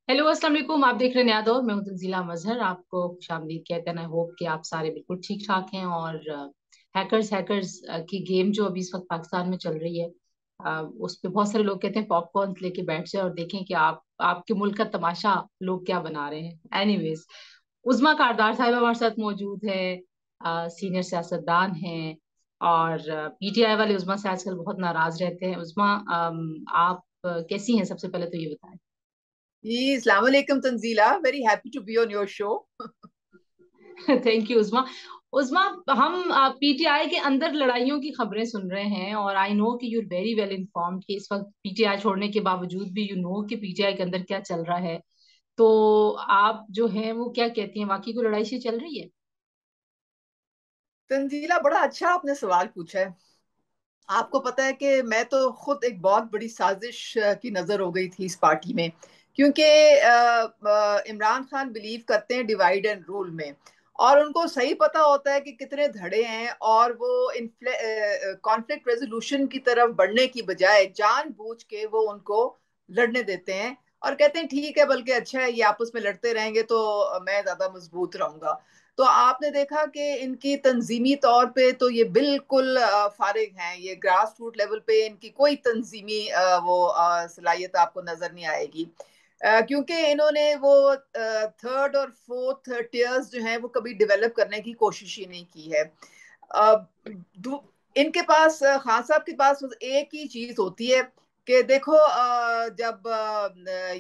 Hello अस्सलाम वालेकुम। आप देख रहे हैं नया दौर। मैं हूं तंजीला मजहर, आपको खुशामदीद कहते हैं। आई होप कि आप सारे बिल्कुल ठीक ठाक हैं। और हैकर्स हैकर्स की गेम जो अभी इस वक्त पाकिस्तान में चल रही है, उस पे बहुत सारे लोग कहते हैं पॉपकॉर्न लेके बैठ जाए और देखें कि आप आपके मुल्क का तमाशा लोग क्या बना रहे हैं। एनीवेज, उज़मा कारदार साहिबा हमारे साथ मौजूद है, सीनियर सियासतदान हैं। और पीटीआई वाले उज़मा से आजकल बहुत नाराज रहते हैं। उज़मा, आप कैसी हैं? सबसे पहले तो ये बताएं। जी अस्सलाम वालेकुम Tanzeela, very happy to be on your show. Thank you Usma. Usma, हम पीटीआई के अंदर लड़ाइयों की खबरें सुन रहे हैं और आई नो कि you are very well informed कि इस वक्त पीटीआई छोड़ने के बावजूद भी यू नो कि पीटीआई के अंदर क्या चल रहा है। तो आप जो हैं वो क्या कहती हैं, वाकई को लड़ाई से चल रही है? तंजीला, बड़ा अच्छा आपने सवाल पूछा है। आपको पता है कि मैं तो खुद एक बहुत बड़ी साजिश की नजर हो गई थी इस पार्टी में, क्योंकि इमरान खान बिलीव करते हैं डिवाइड एंड रूल में। और उनको सही पता होता है कि कितने धड़े हैं, और वो कॉन्फ्लिक्ट रेजोल्यूशन की तरफ बढ़ने की बजाय जानबूझ के वो उनको लड़ने देते हैं। और कहते हैं ठीक है, बल्कि अच्छा है, ये आपस में लड़ते रहेंगे तो मैं ज्यादा मजबूत रहूंगा। तो आपने देखा कि इनकी तंजीमी तौर पे तो ये बिल्कुल फारिग हैं। ये ग्रास रूट लेवल पे इनकी कोई तंजीमी सलाहियत आपको नजर नहीं आएगी, क्योंकि इन्होंने वो थर्ड और फोर्थ टीयर्स जो हैं वो कभी डेवलप करने की कोशिश ही नहीं की है। अ, इनके पास, खान साहब के पास एक ही चीज होती है कि देखो, जब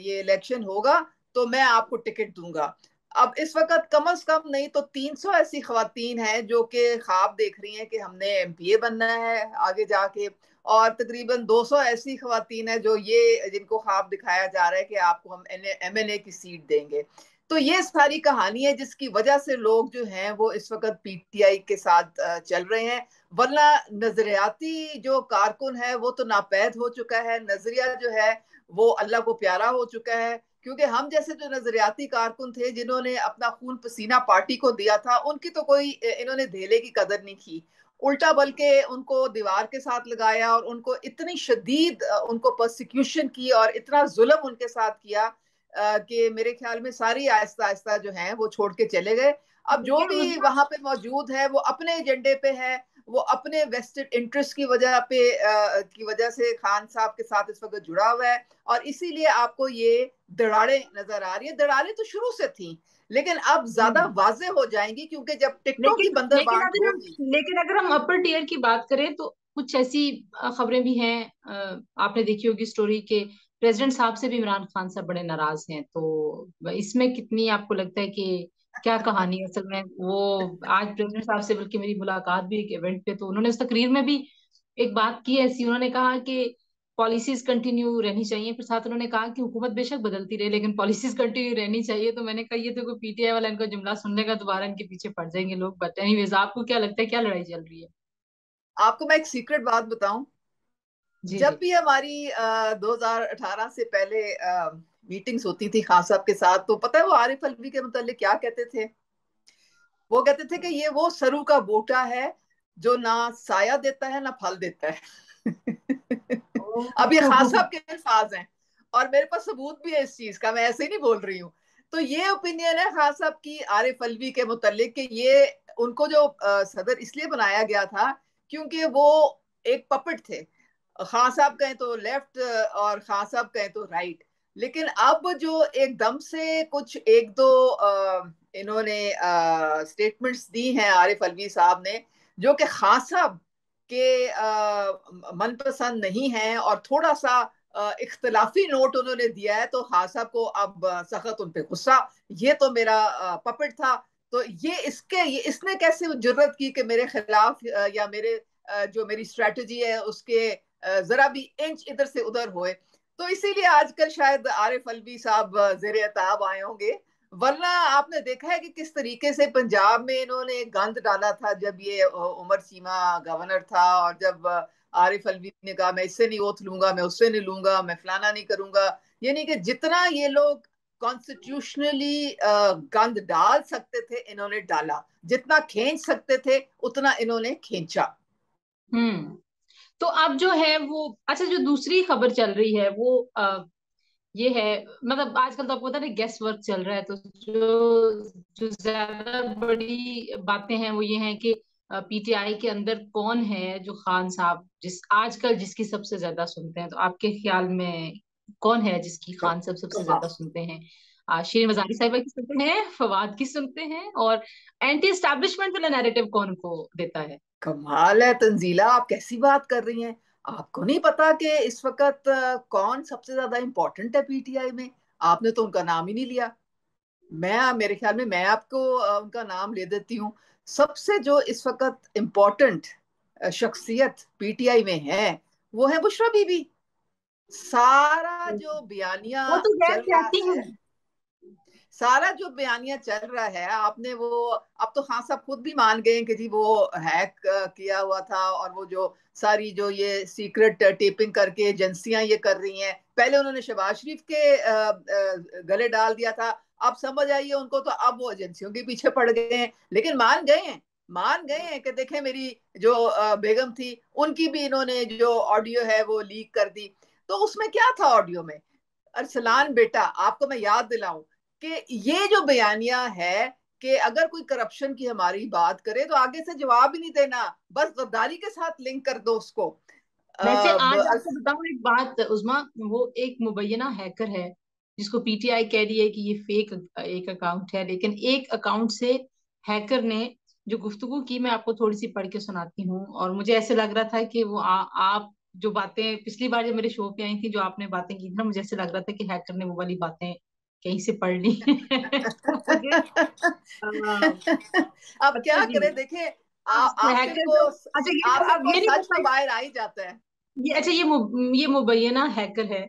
ये इलेक्शन होगा तो मैं आपको टिकट दूंगा। अब इस वक्त कम से कम नहीं तो 300 ऐसी खवातीन हैं जो कि ख्वाब देख रही हैं कि हमने एमपीए बनना है आगे जाके। और तकरीबन 200 ऐसी खवातीन हैं जो ये जिनको ख्वाब दिखाया जा रहा है कि आपको हम एमएनए की सीट देंगे। तो ये सारी कहानी है जिसकी वजह से लोग जो हैं वो इस वक्त पीटीआई के साथ चल रहे हैं। वरना नजरियाती जो कारकुन है वो तो नापैद हो चुका है, नजरिया जो है वो अल्लाह को प्यारा हो चुका है। क्योंकि हम जैसे जो नजरियाती कारकुन थे जिन्होंने अपना खून पसीना पार्टी को दिया था, उनकी तो कोई इन्होंने धेले की कदर नहीं की। उल्टा बल्कि उनको दीवार के साथ लगाया और उनको इतनी शदीद उनको प्रोसिक्यूशन की और इतना जुल्म उनके साथ किया कि मेरे ख्याल में सारी आहिस्ता आहिस्ता जो है वो छोड़ के चले गए। अब जो लेकिन भी उस्मा, वहां पे मौजूद है वो अपने एजेंडे पे है। वो अपने वेस्टेड इंटरेस्ट की वजह से खान साहब के साथ इस वक्त जुड़ा हुआ है। और इसीलिए आपको ये दरारें नजर आ रही है। दरारें तो शुरू से थी, लेकिन अब ज्यादा हम्म, वाजे हो जाएंगी क्योंकि जब टिकटों की लेकिन बंदर लेकिन बांट अगर हम होगी। लेकिन अगर हम अपर टीयर की बात करें तो कुछ ऐसी खबरें भी हैं। आपने देखी होगी स्टोरी के प्रेसिडेंट साहब से भी इमरान खान साहब बड़े नाराज हैं। तो इसमें कितनी आपको लगता है कि क्या कहानी है असल में? वो आज प्रेसिडेंट साहब से बल्कि मेरी मुलाकात भी एक इवेंट पे, तो उन्होंने उस तकरीर में भी एक बात की ऐसी। उन्होंने कहा कि पॉलिसीज कंटिन्यू रहनी चाहिए, फिर साथ उन्होंने कहा कि हुकूमत बेशक बदलती रहे लेकिन पॉलिसीज कंटिन्यू रहनी चाहिए। तो मैंने कहा ये तो कोई पीटीआई वाला इनका जुमला सुनने का दोबारा इनके पीछे पड़ जाएंगे लोग। बट एनीवेज, आपको क्या लगता है, क्या लड़ाई चल रही है? आपको मैं एक सीक्रेट बात बताऊं। जी जब जी। भी हमारी 2018 से पहले मीटिंग्स होती थी खान साहब के साथ, तो पता है वो आरिफ अलवी के मतलब क्या कहते थे? वो कहते थे कि ये वो सरू का बूटा है जो ना साया देता है ना फल देता है। अब ये खान ओह, साहब के अल्फाज हैं, और मेरे पास सबूत भी है इस चीज का, मैं ऐसे ही नहीं बोल रही हूँ। तो ये ओपिनियन है खान साहब की आरिफ अलवी के मुतालिक कि ये उनको जो सदर इसलिए बनाया गया था क्योंकि वो एक पपेट थे। खान साहब कहें तो लेफ्ट और खान साहब कहें तो राइट। लेकिन अब जो एकदम से कुछ एक दो इन्होंने स्टेटमेंट्स दी हैं आरिफ अलवी साहब ने, जो कि खान साहब के मनपसंद नहीं है, और थोड़ा सा इख्तलाफी नोट उन्होंने दिया है, तो खान साहब को अब सख्त उन पे गुस्सा। ये तो मेरा पपेट था, तो ये इसने कैसे जुर्रत की कि मेरे खिलाफ या मेरे जो मेरी स्ट्रेटजी है उसके जरा भी इंच इधर से उधर होए। तो इसीलिए आजकल शायद आरिफ अलवी साहब जेर एताब आए होंगे। वरना आपने देखा है कि किस तरीके से पंजाब में इन्होंने गंद डाला था जब ये उमर सीमा गवर्नर था, और जब आरिफ अलवी ने कहा मैं इससे नहीं ओथ लूंगा, मैं उससे नहीं लूंगा, मैं फलाना नहीं करूंगा। यानी कि जितना ये लोग कॉन्स्टिट्यूशनली गंद डाल सकते थे इन्होंने डाला, जितना खींच सकते थे उतना इन्होंने खींचा। हम्म। तो अब जो है वो, अच्छा, जो दूसरी खबर चल रही है वो ये है। मतलब आजकल तो आपको पता है गेस्ट वर्क चल रहा है, तो जो जो ज्यादा बड़ी बातें हैं वो ये हैं कि पीटीआई के अंदर कौन है जो खान साहब जिस आजकल जिसकी सबसे ज्यादा सुनते हैं, तो आपके ख्याल में कौन है जिसकी खान साहब सबसे कमाल। ज्यादा सुनते हैं? शीरीन मज़ारी साहिबा की सुनते हैं, फवाद की सुनते हैं, और एंटी एस्टैब्लिशमेंट वाला नैरेटिव कौन को देता है? कमाल है तंजीला, आप कैसी बात कर रही हैं? आपको नहीं पता कि इस वक्त कौन सबसे ज्यादा इंपॉर्टेंट है पीटीआई में? आपने तो उनका नाम ही नहीं लिया। मैं मेरे ख्याल में मैं आपको उनका नाम ले देती हूँ। सबसे जो इस वक्त इम्पोर्टेंट शख्सियत पीटीआई में है वो है बुशरा बीबी। सारा जो बयानिया वो तो गैर चल रहा सियासी है, हैं। सारा जो बयानिया चल रहा है, आपने वो, अब तो खान साहब खुद भी मान गए कि जी वो हैक किया हुआ था, और वो जो सारी जो ये सीक्रेट टेपिंग करके एजेंसियां ये कर रही हैं, पहले उन्होंने शहबाज शरीफ के गले डाल दिया था, अब समझ आइए उनको, तो अब वो एजेंसियों के पीछे पड़ गए हैं। लेकिन मान गए हैं, मान गए हैं कि देखें मेरी जो बेगम थी उनकी भी इन्होंने जो ऑडियो है वो लीक कर दी। तो उसमें क्या था ऑडियो में? अरसलान बेटा, आपको मैं याद दिलाऊं कि ये जो बयानिया है कि अगर कोई करप्शन की हमारी बात करे तो आगे से जवाब ही नहीं देना, बस गद्दारी के साथ लिंक कर दो उसको। वैसे आज अ, आपको बताऊं एक बात उस्मा, वो एक मुबैना हैकर है जिसको पीटीआई कह रही है कि ये फेक एक अकाउंट है, लेकिन एक अकाउंट से हैकर ने जो गुफ्तगू की, मैं आपको थोड़ी सी पढ़ के सुनाती हूँ। और मुझे ऐसे लग रहा था कि वो आप जो बातें पिछली बार जब मेरे शो पे आई थी, जो आपने बातें की थी ना, मुझे ऐसे लग रहा था कि हैकर ने वो वाली बातें कहीं से पढ़ ली तो मुझे अब अच्छा क्या जी। करें, देखिए आखिर हैकर को, जो, अच्छा ये तो आखिर अब को ये नहीं सच तो पता, बाहर आ ही जाता है। ये अच्छा ये मुबैना हैकर है।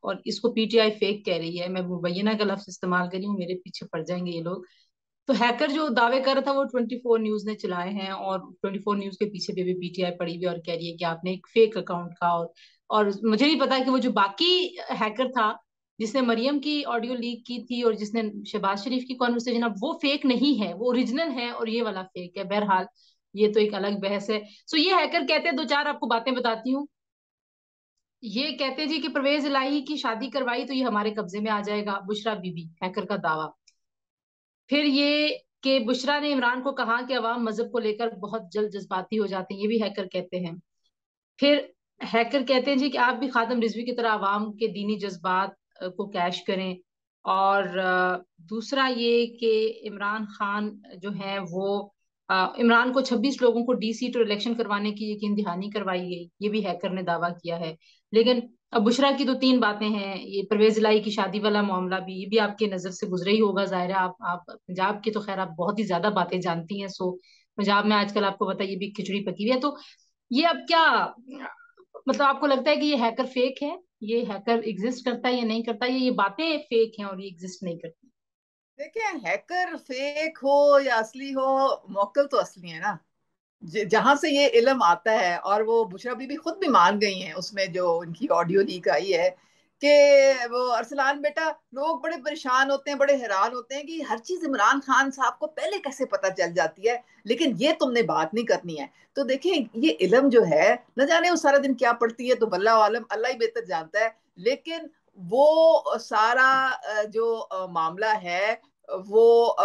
और इसको पीटीआई फेक कह रही है। मैं मुबैना का लफ्ज इस्तेमाल करी हूँ, मेरे पीछे पड़ जाएंगे ये लोग। तो हैकर जो दावे कर रहा था वो 24 न्यूज ने चलाए हैं, और 24 न्यूज के पीछे भी पीटीआई पड़ी हुई है और कह रही है कि आपने एक फेक अकाउंट का। और मुझे नहीं पता कि वो जो बाकी हैकर था जिसने मरियम की ऑडियो लीक की थी और जिसने शहबाज शरीफ की कॉन्वर्सेशन, अब वो फेक नहीं है, वो ओरिजिनल है और ये वाला फेक है। बहरहाल ये तो एक अलग बहस है। सो ये हैकर कहते हैं, दो चार आपको बातें बताती हूँ। ये कहते जी कि परवेज इलाही की शादी करवाई तो ये हमारे कब्जे में आ जाएगा, बुशरा बीबी, हैकर का दावा। फिर ये कि बुशरा ने इमरान को कहा कि अवाम मजहब को लेकर बहुत जल्द जज्बाती हो जाते हैं, ये भी हैकर कहते हैं। फिर हैकर कहते हैं जी कि आप भी खातम रिजवी की तरह अवाम के दीनी जज्बात को कैश करें। और दूसरा ये कि इमरान खान जो है वो इमरान को 26 लोगों को डी सीट और इलेक्शन करवाने की यकीन दहानी करवाई गई, ये भी हैकर ने दावा किया है। लेकिन अब बुशरा की तो तीन बातें हैं, ये परवेज इलाही की शादी वाला मामला भी, ये भी आपके नजर से गुजरा ही होगा, जाहिर है आप पंजाब की तो खैर आप बहुत ही ज्यादा बातें जानती हैं। सो पंजाब में आजकल आपको पता है ये भी खिचड़ी पकी हुई है। तो ये अब क्या, मतलब आपको लगता है कि ये हैकर फेक है, ये हैकर एग्जिस्ट करता है या नहीं करता, ये बातें फेक हैं और ये एग्जिस्ट नहीं करती? देखिए, हैकर फेक हो या असली हो, मौकल तो असली है ना। जहां से ये इल्म आता है, और वो बुशरा बीबी खुद भी मान गई हैं उसमें जो उनकी ऑडियो लीक आई है कि वो अरसलान बेटा, लोग बड़े परेशान होते हैं, बड़े हैरान होते हैं कि हर चीज इमरान खान साहब को पहले कैसे पता चल जाती है, लेकिन ये तुमने बात नहीं करनी है। तो देखिए, ये इल्म जो है, न जाने वो सारा दिन क्या पढ़ती है, तो बल्ला आलम अल्लाह ही बेहतर जानता है। लेकिन वो सारा जो मामला है, वो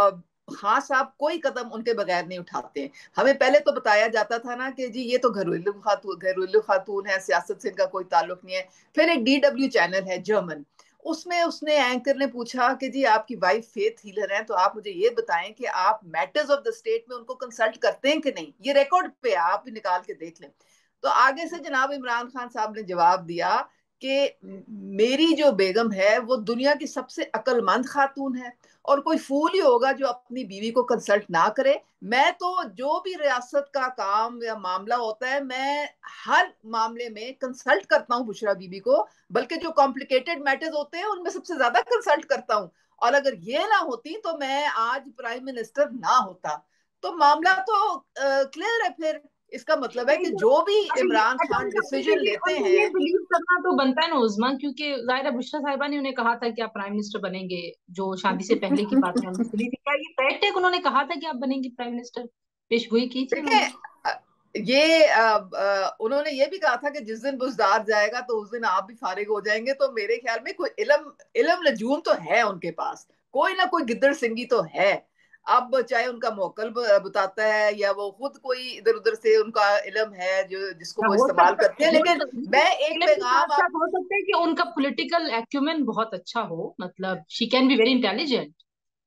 खान साहब कोई कदम उनके बगैर नहीं उठाते। हमें पहले तो बताया जाता था ना कि जी ये तो घरेलू खातून है, सियासत से इनका कोई ताल्लुक नहीं है। फिर एक डीडब्ल्यू चैनल है जर्मन, उसमें उसने एंकर ने पूछा कि जी आपकी वाइफ फेथ हीलर हैं, तो आप मुझे ये बताएं कि आप मैटर्स ऑफ द स्टेट में उनको कंसल्ट करते हैं कि नहीं। ये रिकॉर्ड पे है, आप भी निकाल के देख लें। तो आगे से जनाब इमरान खान साहब ने जवाब दिया कि मेरी जो बेगम है वो दुनिया की सबसे अक्लमंद खातून है, और कोई फूल ही होगा जो अपनी बीवी को कंसल्ट ना करे। मैं तो जो भी रियासत का काम या मामला होता है, मैं हर मामले में कंसल्ट करता हूँ बुशरा बीबी को, बल्कि जो कॉम्प्लिकेटेड मैटर्स होते हैं उनमें सबसे ज्यादा कंसल्ट करता हूँ। और अगर ये ना होती तो मैं आज प्राइम मिनिस्टर ना होता। तो मामला तो क्लियर है। फिर इसका मतलब है नहीं कि तो, जो भी अच्छा ये, इमरान अच्छा खान डिसीजन उनको लेते उनको ये हैं। बिलीव करना तो बनता है ना उजमा, क्योंकि जाहिर है बुशरा साहिबा ने उन्हें कहा था कि आप प्राइम मिनिस्टर बनेंगे, जो शादी से पहले की बात मैंने सुनी थी। क्या ये फैक्ट है कि उन्होंने कहा था कि आप बनेंगे प्राइम मिनिस्टर? पेशगोई की थी देखें, उन्होंने? ये उन्होंने ये भी कहा था कि जिस दिन बुजदार जाएगा तो उस दिन आप भी फारिग हो जाएंगे। तो मेरे ख्याल में कोई इलम इलम नजूम तो है उनके पास, कोई ना कोई गिद्दड़ सिंगी तो है। अब चाहे उनका मोकल बताता है या वो खुद कोई इधर उधर से उनका इलम है जो जिसको वो हो इस्तेमाल सकता करते हैं, लेकिन मैं एक के साथ पैगाम आप। साथ हो सकता है कि उनका पॉलिटिकल एक्यूमेन बहुत अच्छा हो, मतलब she can be very intelligent.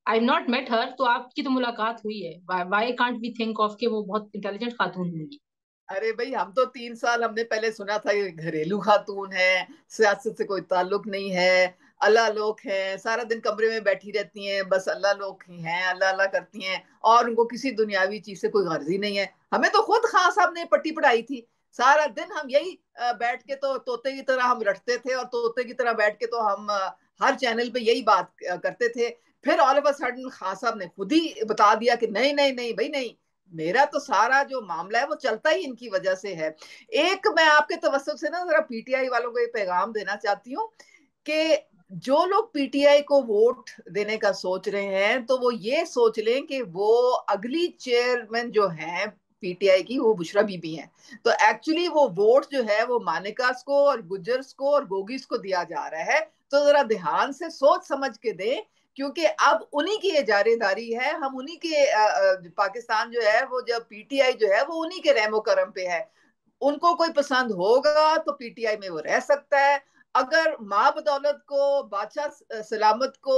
I not met her, तो आपकी तो मुलाकात हुई है, why can't we think of के वो बहुत इंटेलिजेंट खातून होंगी। अरे भाई, हम तो 3 साल हमने पहले सुना था ये घरेलू खातून है, सियासत से कोई ताल्लुक नहीं है, अल्लाह लोग हैं, सारा दिन कमरे में बैठी रहती हैं, बस अल्लाह लोग ही हैं, अल्लाह अल्लाह करती हैं और उनको किसी दुनियावी चीज से कोई गर्ज ही नहीं है। हमें तो खुद खान साहब ने पट्टी पढ़ाई थी, सारा दिन हम यही बैठ के तो तोते की तरह हम रटते थे और तोते की तरह बैठ के तो हम हर चैनल पे यही बात करते थे। फिर all of a sudden Khan साहब ने खुद ही बता दिया कि नहीं नहीं नहीं भाई नहीं, मेरा तो सारा जो मामला है वो चलता ही इनकी वजह से है। एक मैं आपके तवज्जुह से ना जरा पीटीआई वालों को ये पैगाम देना चाहती हूँ कि जो लोग पीटीआई को वोट देने का सोच रहे हैं तो वो ये सोच लें कि वो अगली चेयरमैन जो है पीटीआई की वो बुशरा बीबी हैं। तो एक्चुअली वो वोट जो है वो मानिकास को और गुजर्स को और गोगीस को दिया जा रहा है। तो जरा ध्यान से सोच समझ के दें, क्योंकि अब उन्हीं की ये जारेदारी है, हम उन्हीं के पाकिस्तान जो है वो जब पीटीआई जो है वो उन्हीं के रहमो करम पे है। उनको कोई पसंद होगा तो पीटीआई में वो रह सकता है, अगर माँ बदौलत को बादशाह सलामत को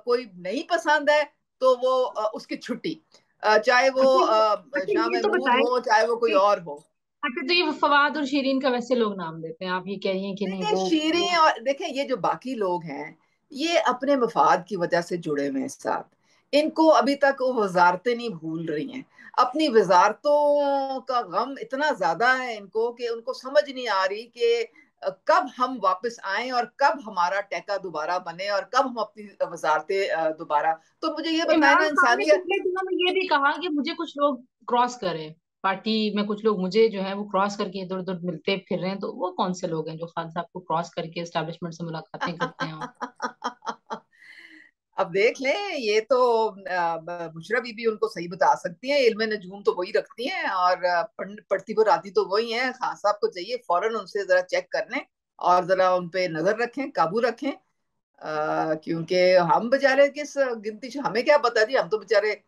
कोई नहीं पसंद है तो वो उसकी छुट्टी, चाहे वो अच्छा अच्छा, शाह ये तो महमूद बताएं हो चाहे वो कोई कि और हो। अच्छा, तो ये फवाद और शीरीन का वैसे लोग नाम देते हैं, आप ये कह रही हैं कि नहीं देखिए वो शीरें और देखें ये जो बाकी लोग हैं ये अपने मफाद की वजह से जुड़े हुए हैं इस साथ। इनको अभी तक वो वजारतें नहीं भूल रही हैं, अपनी वजारतों का गम इतना ज्यादा है इनको कि उनको समझ नहीं आ रही कि कब हम वापस आए और कब हमारा टेका दोबारा बने और कब हम अपनी वजारतें दोबारा। तो मुझे ये बताए ना इमरान खान ने इंसानियत। पिछले दिनों में ये भी कहा कि मुझे कुछ लोग क्रॉस करें, पार्टी में कुछ लोग मुझे जो है वो क्रॉस करके इधर उधर मिलते फिर रहे हैं, तो वो कौन से लोग हैं जो खान साहब को क्रॉस करके एस्टेब्लिशमेंट से मुलाकातें करते हैं? अब देख लें, ये तो बुशरा बीबी उनको सही बता सकती हैं, इल्म नजूम तो वही रखती हैं और पढ़ती पढ़ाती तो वही हैं। खान साहब को चाहिए फौरन उनसे जरा चेक कर लें और जरा उन पे नजर रखें, काबू रखें। क्योंकि हम बेचारे किस गिनती से हमें क्या पता जी, हम तो बेचारे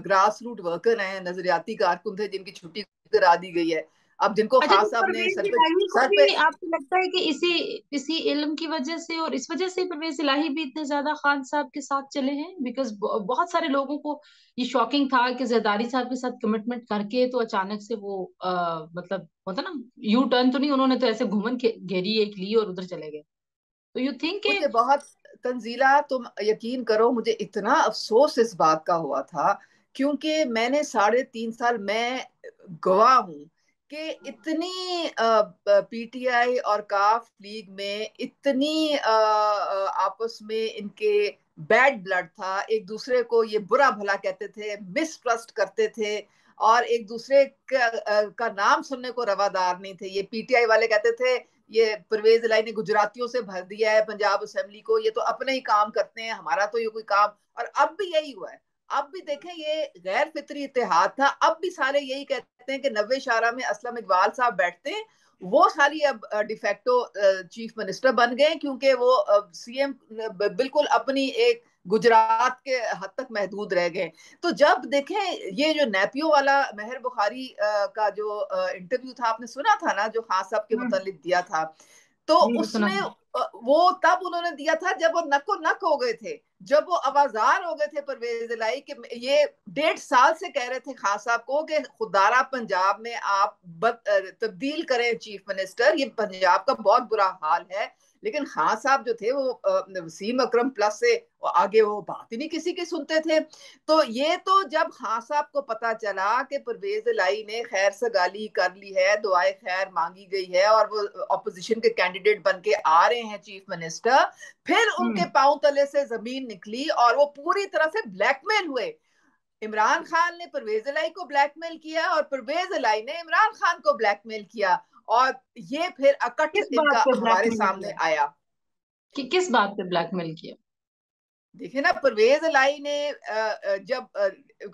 ग्रास रूट वर्कर हैं, नजरियाती कारकुन थे जिनकी छुट्टी करा दी गई है। अब जिनको अच्छा, खान तो साहब ने परवेज सर पे इलाही को सर पे भी आपको लगता है कि इसी इसी इल्म की वजह से और इस वजह से परवेज इलाही भी इतने ज्यादा खान साहब के साथ चले हैं? बिकॉज बहुत सारे लोगों को ये शॉकिंग था कि जरदारी साहब के साथ कमिटमेंट करके तो अचानक से वो मतलब होता ना, यू टर्न तो नहीं, उन्होंने तो ऐसे घुमन घेरी एक ली और उधर चले गए। तो यू थिंक के मुझे बहुत तंजीला, तुम यकीन करो मुझे इतना अफसोस इस बात का हुआ था, क्योंकि मैंने 3.5 साल मैं गवाह हूं कि इतनी पीटीआई और काफ लीग में इतनी आपस में इनके बैड ब्लड था, एक दूसरे को ये बुरा भला कहते थे, मिसट्रस्ट करते थे और एक दूसरे का नाम सुनने को रवादार नहीं थे। ये पीटीआई वाले कहते थे ये परवेज इलाही ने गुजरातियों से भर दिया है पंजाब असेंबली को, ये तो अपने ही काम करते हैं, हमारा तो ये कोई काम। और अब भी यही हुआ है, अब भी देखें ये गैर फितरी इत्तेहाद था। अब भी सारे यही कहते हैं कि नब्बे शारा में असलम इकबाल साहब बैठते हैं, वो सारी अब डिफेक्टो चीफ मिनिस्टर बन गए क्योंकि वो सीएम बिल्कुल अपनी एक गुजरात के हद तक महदूद रह गए। तो जब देखें ये जो नैपियो वाला मेहर बुखारी का जो इंटरव्यू था आपने सुना था ना, जो खान साहब के मुतालिक दिया था, तो जी सुना। उसमें वो तब उन्होंने दिया था जब वो नको नक हो गए थे, जब वो आवाजार हो गए थे परवेज इलाही कि ये 1.5 साल से कह रहे थे खान साहब को कि खुदारा पंजाब में आप तब्दील करें चीफ मिनिस्टर, ये पंजाब का बहुत बुरा हाल है। लेकिन खान साहब जो थे वो वसीम अकरम प्लस से आगे वो बात ही नहीं किसी की सुनते थे। तो ये तो जब खान साहब को पता चला कि परवेज इलाही ने खैर सगाली कर ली है, दुआए खैर मांगी गई है और वो ऑपोजिशन के कैंडिडेट बन के आ रहे हैं चीफ मिनिस्टर, फिर उनके हम्म। पांव तले से जमीन निकली और वो पूरी तरह से ब्लैकमेल हुए। इमरान खान ने परवेज इलाही को ब्लैकमेल किया और परवेज इलाही ने इमरान खान को ब्लैकमेल किया और ये फिर अकठ किस बात इनका पे हमारे ब्लैकमेल सामने किया? आया। कि किस बात पे ब्लैकमेल किया? देखे ना, परवेज इलाही ने जब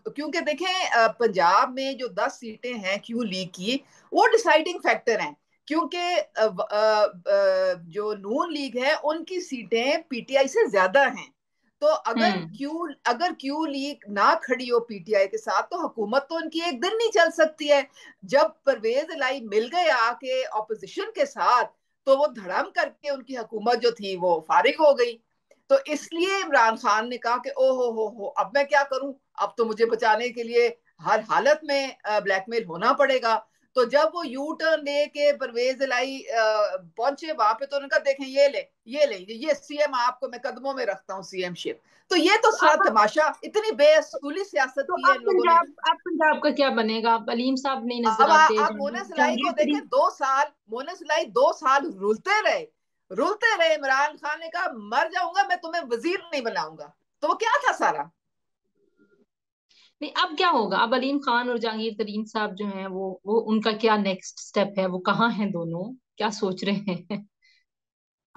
क्योंकि देखें पंजाब में जो 10 सीटें हैं क्यू लीग की, वो डिसाइडिंग फैक्टर हैं, क्योंकि जो नून लीग है उनकी सीटें पीटीआई से ज्यादा हैं। तो हम्म। अगर क्यू लीग ना खड़ी हो पीटीआई के साथ, तो हुकूमत तो उनकी एक दिन नहीं चल सकती है। जब परवेज इलाही मिल गए आके ऑपोजिशन के साथ, तो वो धड़म करके उनकी हुकूमत जो थी वो फारिग हो गई। तो इसलिए इमरान खान ने कहा कि ओ हो, अब मैं क्या करूं, अब तो मुझे बचाने के लिए हर हालत में ब्लैकमेल होना पड़ेगा। तो जब वो यू टर्न लेके परवेज इलाही पहुंचे वहां पे, तो उन्होंने कहा देखें ये सीएम आपको मैं कदमों में रखता हूँ, सीएम शिप। तो ये तो तो सारा अब तमाशा, इतनी बेअसूली सियासत तो की है इन लोगों ने। अब पंजाब का क्या बनेगा? अब अलीम साहब नहीं नजर अब आते, आप जहांगीर मोना सिलाई को जहांगीर देखें, तरीन। 2 साल, मोना सिलाई 2 साल रुलते रहे। इमरान खान ने कहा मर जाऊंगा मैं, तुम्हें वजीर नहीं बनाऊंगा। तो वो क्या था सारा। नहीं, अब क्या होगा? अब अलीम खान और जहांगीर तरीन साहब जो हैं, वो उनका क्या नेक्स्ट स्टेप है? वो कहाँ हैं दोनों? क्या सोच रहे हैं?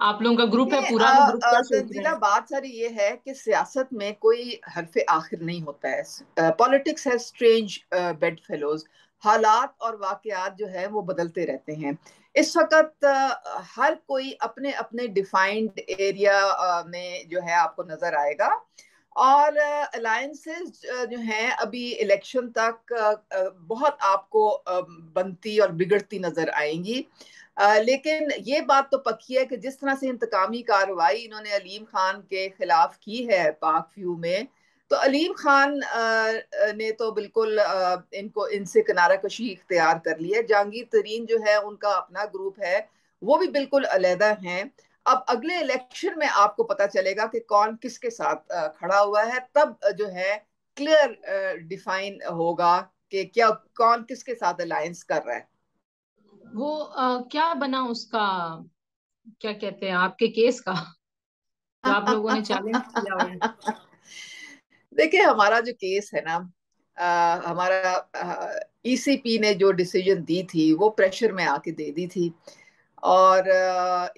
आप लोगों का ग्रुप है देखिए पूरा, वो ग्रुप क्या सोच रहे तंजीला, हैं? बात सारी ये है कि सियासत में कोई हरफ आखिर नहीं होता है। पॉलिटिक्स है स्ट्रेंज बेड फेलोज। हालात और वाकयात जो है वो बदलते रहते हैं। इस वक्त हर कोई अपने अपने डिफाइंड एरिया में जो है आपको नजर आएगा। और अलायंसेस जो हैं अभी इलेक्शन तक बहुत आपको बनती और बिगड़ती नजर आएंगी। लेकिन ये बात तो पक्की है कि जिस तरह से इंतकामी कार्रवाई इन्होंने अलीम खान के खिलाफ की है पाक व्यू में, तो अलीम खान ने तो बिल्कुल इनको इनसे किनारा कशी इख्तियार कर ली है। जहांगीर तरीन जो है उनका अपना ग्रुप है, वो भी बिल्कुल अलहदा हैं। अब अगले इलेक्शन में आपको पता चलेगा कि कौन किसके साथ खड़ा हुआ है, तब जो है क्लियर डिफाइन होगा कि क्या कौन किसके साथ अलायंस कर रहा है। वो क्या बना उसका, क्या कहते हैं, आपके केस का, जो आप लोगों ने चैलेंज किया हुआ है? देखिए, हमारा जो केस है ना, हमारा ईसीपी ने जो डिसीजन दी थी वो प्रेशर में आके दे दी थी। और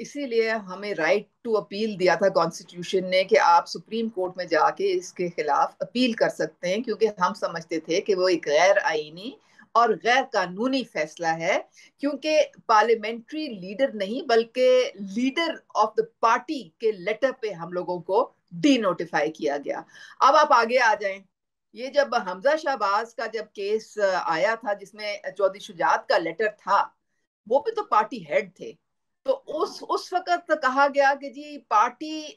इसीलिए हमें राइट टू अपील दिया था कॉन्स्टिट्यूशन ने कि आप सुप्रीम कोर्ट में जाके इसके खिलाफ अपील कर सकते हैं, क्योंकि हम समझते थे कि वो एक गैर आईनी और गैर कानूनी फैसला है। क्योंकि पार्लियामेंट्री लीडर नहीं बल्कि लीडर ऑफ द पार्टी के लेटर पे हम लोगों को डी नोटिफाई किया गया। अब आप आगे आ जाएं। ये जब हमजा शहबाज का जब केस आया था, जिसमें चौधरी शुजात का लेटर था, वो भी तो पार्टी हेड थे। तो उस वक्त कहा गया कि जी पार्टी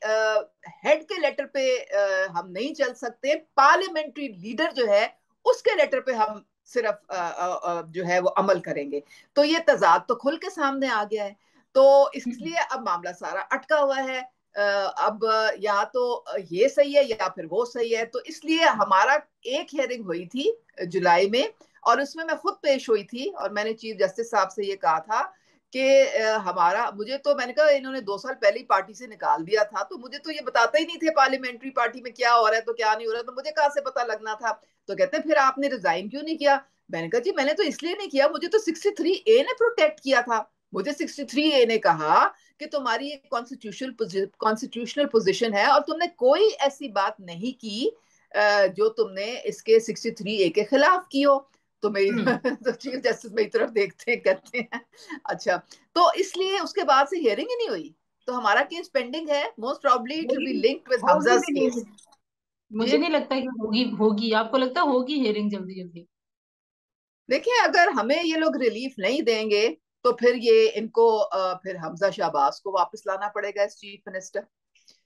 हेड के लेटर पे हम नहीं चल सकते, पार्लियामेंट्री लीडर जो है उसके लेटर पे हम सिर्फ जो है वो अमल करेंगे। तो ये तजाद तो खुल के सामने आ गया है। तो इसलिए अब मामला सारा अटका हुआ है। अब या तो ये सही है या फिर वो सही है। तो इसलिए हमारा एक हियरिंग हुई थी जुलाई में, और उसमें मैं खुद पेश हुई थी, और मैंने चीफ जस्टिस साहब से ये कहा था कि हमारा, मुझे तो, मैंने कहा इन्होंने 2 साल पहले ही पार्टी से निकाल दिया था, तो मुझे तो ये बताते ही नहीं थे पार्लियामेंट्री पार्टी में क्या हो रहा है तो क्या नहीं हो रहा है, तो मुझे कहाँ से पता लगना था। तो कहते हैं फिर आपने रिजाइन क्यों नहीं किया। मैंने कहा जी मैंने तो इसलिए नहीं किया, मुझे तो 63A ने प्रोटेक्ट किया था। मुझे 63A ने कहा कि तुम्हारी एक कॉन्स्टिट्यूशनल पोजीशन है और तुमने कोई ऐसी बात नहीं की जो तुमने इसके 63A के खिलाफ की हो। तो मेरी हम्म। तो चीफ जस्टिस मेरी तरफ देखते हैं, कहते हैं अच्छा। तो इसलिए उसके बाद से हियरिंग ही नहीं हुई। तो हमारा केस पेंडिंग है, मोस्ट प्रॉब्ली इट विल होगी बी लिंक्ड विद होगी हमजास भी नहीं, केस। जी मुझे नहीं लगता कि होगी। होगी, आपको लगता है होगी हियरिंग जल्दी जल्दी? देखिए, अगर हमें ये लोग रिलीफ नहीं देंगे, तो फिर ये इनको फिर हमजा शहबाज को वापस लाना पड़ेगा एज चीफ मिनिस्टर।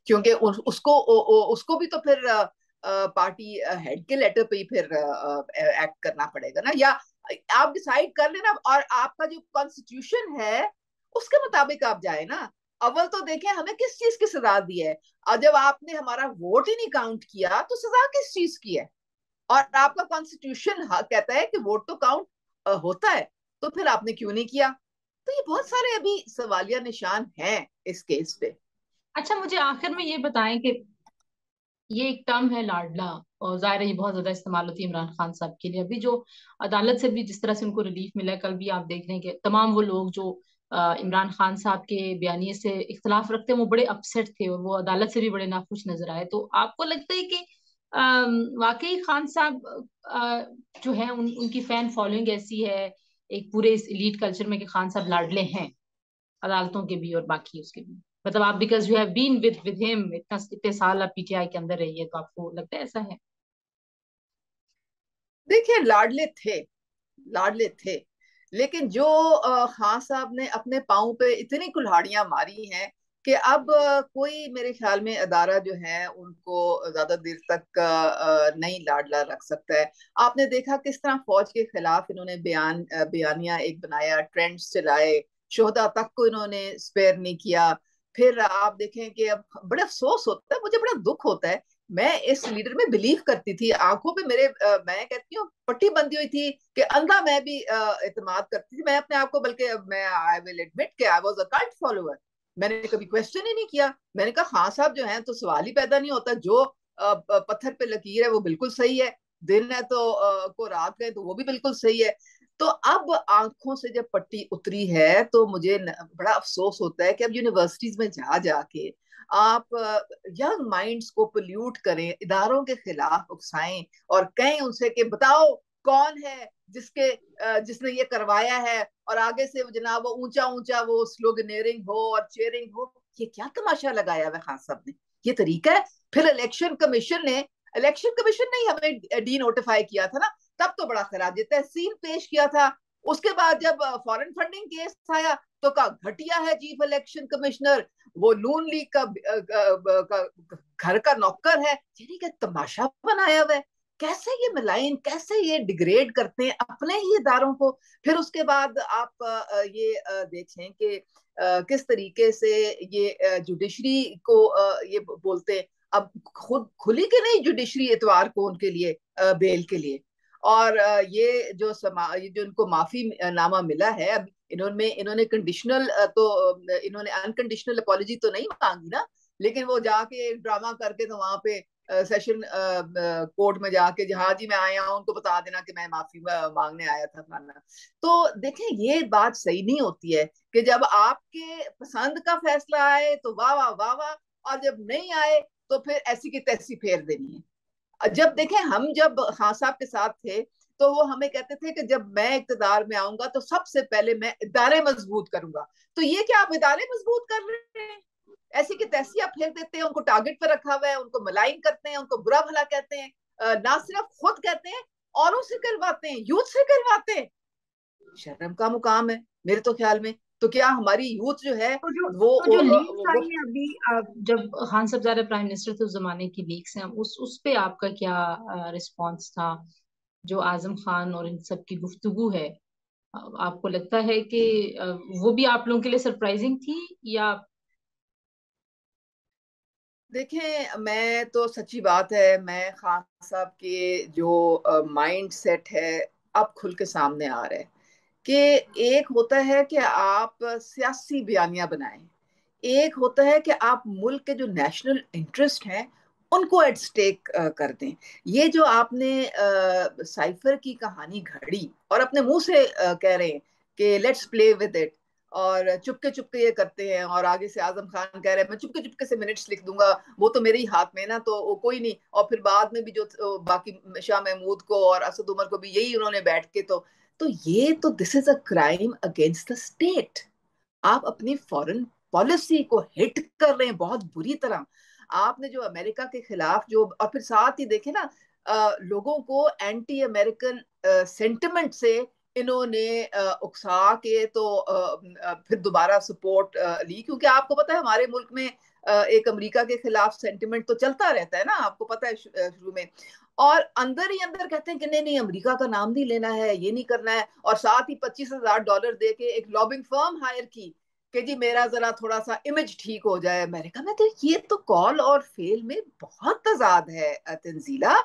क्योंकि उसको भी तो फिर पार्टी हेड के लेटर पे ही फिर एक्ट करना पड़ेगा ना। या आप डिसाइड कर लेना, और आपका जो कॉन्स्टिट्यूशन है उसके मुताबिक आप जाए ना। अव्वल तो देखें हमें किस चीज की सजा दी है। और जब आपने हमारा वोट ही नहीं काउंट किया, तो सजा किस चीज की है। और आपका कॉन्स्टिट्यूशन कहता है कि वोट तो काउंट होता है, तो फिर आपने क्यों नहीं किया। तो ये बहुत सारे अभी सवालिया निशान हैं इस केस पे। अच्छा, मुझे आखिर में ये बताएं कि ये एक टर्म है लाडला, और जाहिर है ये बहुत ज्यादा इस्तेमाल होती है इमरान खान साहब के लिए। अभी जो अदालत से भी जिस तरह से उनको रिलीफ मिला है, कल भी आप देख रहे हैं कि तमाम वो लोग जो इमरान खान साहब के बयानिए से इख्तलाफ रखते हैं, वो बड़े अपसेट थे और वो अदालत से भी बड़े नाखुश नजर आए। तो आपको लगता है कि वाकई खान साहब जो है उनकी फैन फॉलोइंग ऐसी है एक पूरे इस एलीट कल्चर में कि खान साहब लाडले हैं अदालतों के भी और बाकी उसके भी? मतलब आप because you have been with him इतने साल आप पीटीआई के अंदर रही है, तो आपको लगता है ऐसा है? देखिए, लाडले थे, लाडले थे, लेकिन जो खान साहब ने अपने पाँव पे इतनी कुल्हाड़ियां मारी हैं कि अब कोई मेरे ख्याल में अदारा जो है उनको ज्यादा देर तक नहीं लाडला रख सकता है। आपने देखा किस तरह फौज के खिलाफ इन्होंने बयानिया एक बनाया, ट्रेंड्स चलाए, शोहदा तक को इन्होंने स्पेयर नहीं किया। फिर आप देखें कि अब बड़ा अफसोस होता है, मुझे बड़ा दुख होता है। मैं इस लीडर में बिलीव करती थी, आंखों पे मेरे मैं कहती हूँ पट्टी बंधी हुई थी कि अंधा मैं भी इत्मीनाद करती थी मैं अपने आप को, बल्कि मैं आई विल एडमिट कि I was a cult follower. मैंने कभी क्वेश्चन ही नहीं किया। मैंने कहा खान साहब जो हैं तो सवाल ही पैदा नहीं होता, जो पत्थर पे लकीर है वो बिल्कुल सही है, दिन है तो को रात है तो वो भी बिल्कुल सही है। तो अब आंखों से जब पट्टी उतरी है तो मुझे बड़ा अफसोस होता है कि अब यूनिवर्सिटीज में जा जाके आप यंग माइंड्स को पोल्यूट करें, इदारों के खिलाफ उकसाएं और कहें उनसे कि बताओ कौन है जिसने ये करवाया है, और आगे से जनाब वो ऊंचा ऊंचा वो स्लोगनेरिंग हो और चेयरिंग हो। ये क्या तमाशा लगाया हुआ खान साहब ने, ये तरीका है? फिर इलेक्शन कमीशन ने ही हमें डी नोटिफाई किया था ना, तब तो बड़ा खराज तहसीन पेश किया था। उसके बाद जब फॉरेन फंडिंग केस आया तो का घटिया है चीफ इलेक्शन कमिश्नर, वो नून लीग का घर का नौकर है। यानी कि तमाशा बनाया हुआ है। कैसे ये मिलाइन, कैसे ये डिग्रेड करते हैं अपने ही इदारों को। फिर उसके बाद आप ये देखें कि किस तरीके से ये जुडिशरी को ये बोलते हैं। अब खुद खुली के नहीं जुडिशरी इतवार को उनके लिए बेल के लिए। और ये जो इनको माफी नामा मिला है, अब इन्होंने इन्होंने कंडीशनल तो इन्होंने अनकंडीशनल अपॉलॉजी तो नहीं मांगी ना, लेकिन वो जाके एक ड्रामा करके तो वहां पे सेशन कोर्ट में जाके जहाँ जी मैं आया हूँ उनको बता देना कि मैं माफी मांगने आया था फलाना। तो देखें, ये बात सही नहीं होती है कि जब आपके पसंद का फैसला आए तो वाह वाह वाह वाह, और जब नहीं आए तो फिर ऐसी की तैसी फेर देनी है। जब देखें, हम जब खान साहब के साथ थे तो वो हमें कहते थे कि जब मैं इक्तदार में आऊंगा तो सबसे पहले मैं इदारे मजबूत करूंगा। तो ये क्या आप इदारे मजबूत कर रहे हैं? ऐसी की तैसी आप फेंक देते हैं, उनको टारगेट पर रखा हुआ है, उनको मलाइन करते हैं, उनको बुरा भला कहते हैं, ना सिर्फ खुद कहते हैं, औरों से करवाते हैं, यूथ से करवाते हैं। शर्म का मुकाम है मेरे तो ख्याल में। तो क्या हमारी यूथ जो है तो जो लीक्स वो आई है अभी, जब खान साहब ज़्यादा प्राइम मिनिस्टर थे उस जमाने की लीक्स हैं, उस पे आपका क्या रिस्पॉन्स था? जो आजम खान और इन सब की गुफ्तगू है, आपको लगता है कि वो भी आप लोगों के लिए सरप्राइजिंग थी या? देखें, मैं तो सच्ची बात है, मैं खान साहब के जो माइंड सेट है अब खुल के सामने आ रहा है कि एक होता है कि आप सियासी बयानियां बनाएं, एक होता है कि आप मुल्क के जो नेशनल इंटरेस्ट हैं उनको एट स्टेक कर दें। ये जो आपने साइफर की कहानी घड़ी और अपने मुंह से कह रहे हैं कि लेट्स प्ले विद इट, और चुपके चुपके ये करते हैं, और आगे से आजम खान कह रहे हैं मैं चुपके चुपके से मिनट्स लिख दूंगा, वो तो मेरे ही हाथ में है ना, तो वो कोई नहीं। और फिर बाद में भी जो बाकी शाह महमूद को और असद उमर को भी यही उन्होंने बैठ के तो ये तो this is a crime against the state. आप अपनी फॉरेन पॉलिसी को हिट कर रहे हैं बहुत बुरी तरह। आपने जो अमेरिका के खिलाफ जो, और फिर साथ ही देखे ना लोगों को एंटी अमेरिकन सेंटिमेंट से इन्होंने उकसा के तो फिर दोबारा सपोर्ट ली, क्योंकि आपको पता है हमारे मुल्क में एक अमेरिका के खिलाफ सेंटिमेंट तो चलता रहता है ना, आपको पता है शुरू में। और अंदर ही अंदर कहते हैं कि नहीं नहीं अमेरिका का नाम नहीं लेना है, ये नहीं करना है, और साथ ही $25,000 दे के एक लॉबिंग फर्म हायर की कि जी मेरा जरा थोड़ा सा इमेज ठीक हो जाए अमेरिका में। तो ये तो कॉल और फेल में बहुत तजाद है तंजीला।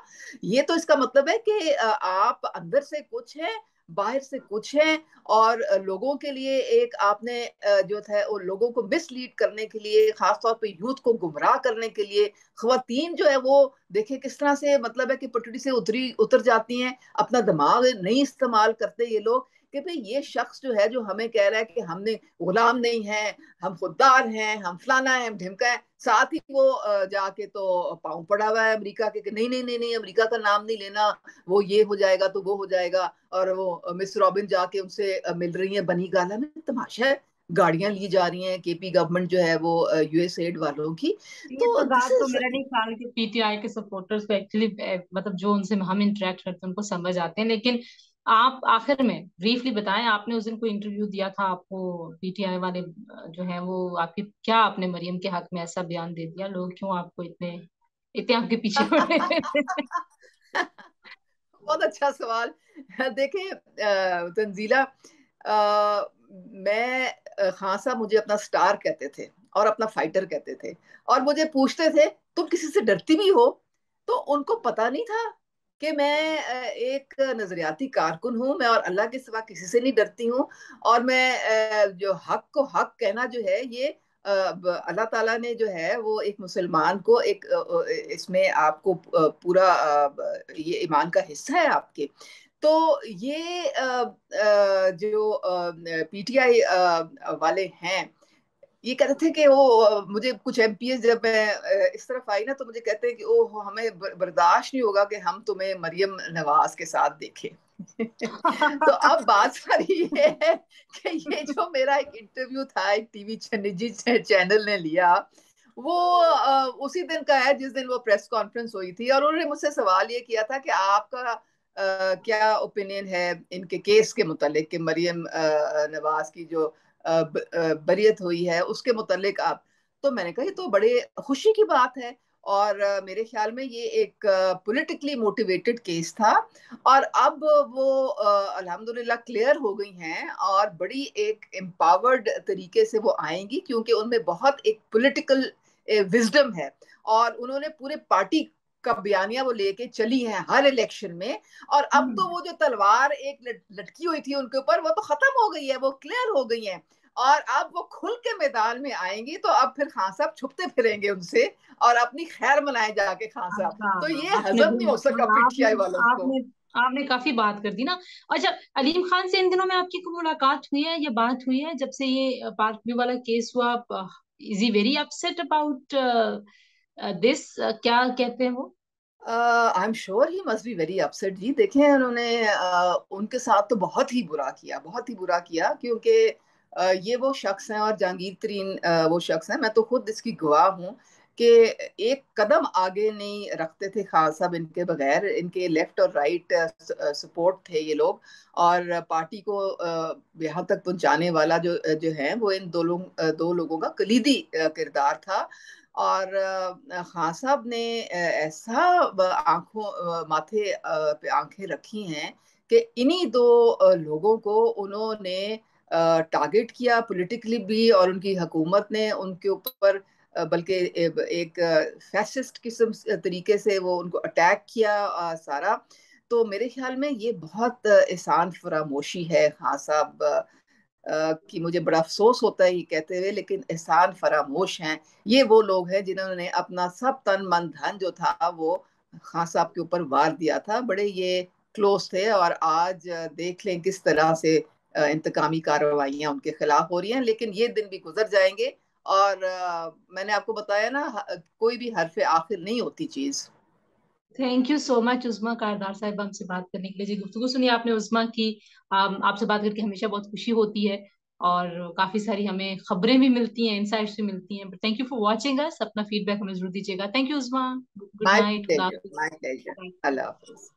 ये तो इसका मतलब है कि आप अंदर से कुछ है, बाहर से कुछ है, और लोगों के लिए एक आपने जो है वो लोगों को मिसलीड करने के लिए, खासतौर पे यूथ को गुमराह करने के लिए, खवातीन जो है वो देखे किस तरह से मतलब है कि पटड़ी से उतर जाती हैं, अपना दिमाग नहीं इस्तेमाल करते ये लोग। कि भाई ये शख्स जो है, जो हमें कह रहा है कि हमने गुलाम नहीं है, हम खुददार हैं, हम फलाना है, हम ढिमका है, साथ ही वो जाके तो पाँव पड़ा हुआ है अमेरिका के कि नहीं नहीं नहीं नहीं, अमेरिका का नाम नहीं लेना, वो ये हो जाएगा तो वो हो जाएगा। और वो मिस रॉबिन जाके उनसे मिल रही है बनी गाला में, तमाशा है। गाड़ियां ली जा रही हैं केपी गवर्नमेंट जो है वो यूएसएड वालों की। ये तो तो दिस बात तो इज मेरा नहीं ख्याल कि पीटीआई के सपोर्टर्स को एक्चुअली मतलब जो उनसे हम इंटरेक्ट करते हैं उनको समझ आते हैं, लेकिन आप आखिर में ब्रीफली बताएं, आपने उस दिन कोई इंटरव्यू दिया था, आपको पीटीआई वाले जो है वो आपकी क्या, आपने मरियम के हक में ऐसा बयान दे दिया, लोग क्यों आपको इतने इतने आपके पीछे पड़े थे? बहुत अच्छा सवाल। देखिए तंजीला, मैं खान साहब मुझे अपना स्टार कहते थे और अपना फाइटर कहते थे, और मुझे पूछते थे तुम किसी से डरती भी हो? तो उनको पता नहीं था कि मैं एक नजरियाती कारकुन हूँ, मैं और अल्लाह के सिवा किसी से नहीं डरती हूँ। और मैं जो हक को हक कहना जो है, ये अल्लाह ताला ने जो है वो एक मुसलमान को एक इसमें आपको पूरा ये ईमान का हिस्सा है आपके। तो ये जो पीटीआई वाले हैं, ये कहते थे कि वो मुझे कुछ एमपीएस, जब मैं इस तरफ आई ना, तो मुझे कहते हैं कि ओह हमें बर्दाश्त नहीं होगा कि हम तुम्हें मरियम नवाज के साथ देखें। तो अब बात सारी ये है कि ये जो मेरा एक इंटरव्यू था, एक टीवी निजी चैनल ने लिया, वो उसी दिन का है जिस दिन वो प्रेस कॉन्फ्रेंस हुई थी, और उन्होंने मुझसे सवाल ये किया था कि आपका क्या ओपिनियन है इनके केस के मुतालिक, कि मरियम नवाज की जो बरियत हुई है उसके मुतालिक आप। तो मैंने कहा ये तो बड़े खुशी की बात है, और मेरे ख्याल में ये एक पॉलिटिकली मोटिवेटेड केस था। और अब वो अल्हम्दुलिल्लाह क्लियर हो गई हैं, और बड़ी एक एम्पावर्ड तरीके से वो आएंगी, क्योंकि उनमें बहुत एक पॉलिटिकल विजडम है, और उन्होंने पूरे पार्टी का बयानिया वो लेके चली हैं हर इलेक्शन में। और अब तो वो जो तलवार एक लटकी हुई थी उनके ऊपर, वो तो खत्म हो गई है, वो क्लियर हो गई है। और अब वो खुल के मैदान में आएंगी, तो अब फिर खान साहब छुपते फिरेंगे उनसे, और अपनी खैर मनाए जाके खान साहब। अच्छा, तो ये आपने हजम नहीं हो सका आपने पीटीआई वालों को। आपने आपने काफी बात कर दी ना। अच्छा, अलीम खान से इन दिनों में आपकी कोई मुलाकात हुई है या बात हुई है जब से ये पार्क व्यू वाला केस हुआ? Is he very upset about this, क्या कहते हैं वो? I am sure he must be very upset जी। देखें, उन्होंने उनके साथ तो बहुत ही बुरा किया, बहुत ही बुरा किया, क्योंकि ये वो शख्स हैं, और जहांगीर तरीन वो शख्स हैं। मैं तो खुद इसकी गवाह हूँ कि एक कदम आगे नहीं रखते थे खान साहब इनके बगैर। इनके लेफ्ट और राइट सपोर्ट थे ये लोग, और पार्टी को यहाँ तक पहुंचाने वाला जो जो है वो इन दो लोगों का कलीदी किरदार था। और खान साहब ने ऐसा आंखों माथे पे आंखें रखी हैं कि इन्हीं दो लोगों को उन्होंने टारगेट किया पॉलिटिकली भी, और उनकी हुकूमत ने उनके ऊपर बल्कि एक फैसिस्ट किस्म तरीके से वो उनको अटैक किया सारा। तो मेरे ख्याल में ये बहुत एहसान फरामोशी है खान साहब कि मुझे बड़ा अफसोस होता है ये कहते हुए, लेकिन एहसान फरामोश हैं। ये वो लोग हैं जिन्होंने अपना सब तन मन धन जो था वो खान साहब के ऊपर वार दिया था। बड़े ये क्लोज थे, और आज देख लें किस तरह से इंतकामी कार्रवाइयां उनके खिलाफ हो रही हैं। लेकिन ये दिन भी गुजर जाएंगे, और मैंने आपको बताया ना, कोई भी हरफ आखिर नहीं होती चीज। थैंक यू सो मच उस्मा कारदार साहिब हमसे बात करने के लिए। जी, गुफ्तगू सुनी आपने उस्मा की। आपसे बात करके हमेशा बहुत खुशी होती है, और काफी सारी हमें खबरें भी मिलती हैं, इंसाइट्स भी मिलती हैं। But thank you for watching us, अपना फीडबैक हमें जरूर दीजिएगा। Thank you Usma, good my night, खुदा प्लेजर, माय प्लेजर। हाफिज। अल्लाह हाफिज।